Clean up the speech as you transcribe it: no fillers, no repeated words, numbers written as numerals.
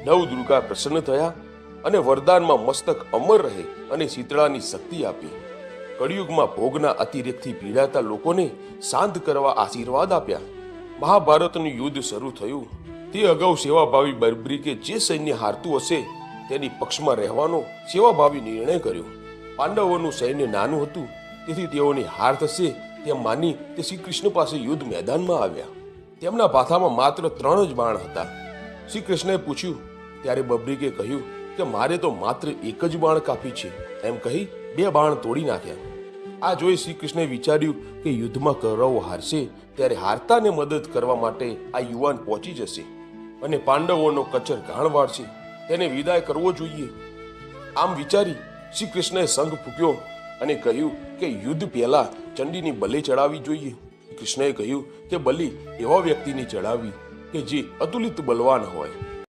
નવદુર્ગા પ્રસન્ન થયા અને વરદાનમાં મસ્તક અમર રહે અને શીતળાની શક્તિ આપી. કળિયુગમાં ભોગના અતિરેકથી પીડાતા લોકોને શાંત કરવા આશીર્વાદ આપ્યા. મહાભારતનું યુદ્ધ શરૂ થયું તે અગાઉ સેવાભાવી બર્બરીકે જે સૈન્ય હારતું હશે તેની પક્ષમાં રહેવાનો સેવાભાવી નિર્ણય કર્યો. પાંડવોનું સૈન્ય નાનું હતું તેથી તેઓની હાર થશે તેમ માની તે શ્રી કૃષ્ણ પાસે યુદ્ધ મેદાનમાં આવ્યા. તેમના ભાથામાં માત્ર 3 જ બાણ હતા. શ્રી કૃષ્ણએ પૂછ્યું ત્યારે બબ્રીકે કહ્યું કે મારે તો માત્ર 1 જ બાણ કાપી છે. એમ કહી 2 બાણ તોડી નાખ્યા. આ જોઈ શ્રી કૃષ્ણે વિચાર્યું કે યુદ્ધમાં કૌરવો હારશે ત્યારે હારતાને મદદ કરવા માટે આ યુવાન પહોંચી જશે અને પાંડવોનો કચર ઘાણ વાળશે, તેને વિદાય કરવો જોઈએ. આમ વિચારી શ્રી કૃષ્ણએ શંખ ફૂંક્યો અને કહ્યું કે યુદ્ધ પહેલા ચંડીની બલિ ચડાવવી જોઈએ. કૃષ્ણએ કહ્યું કે બલિ એવા વ્યક્તિની ચડાવવી કે જે અતુલિત બલવાન હોય.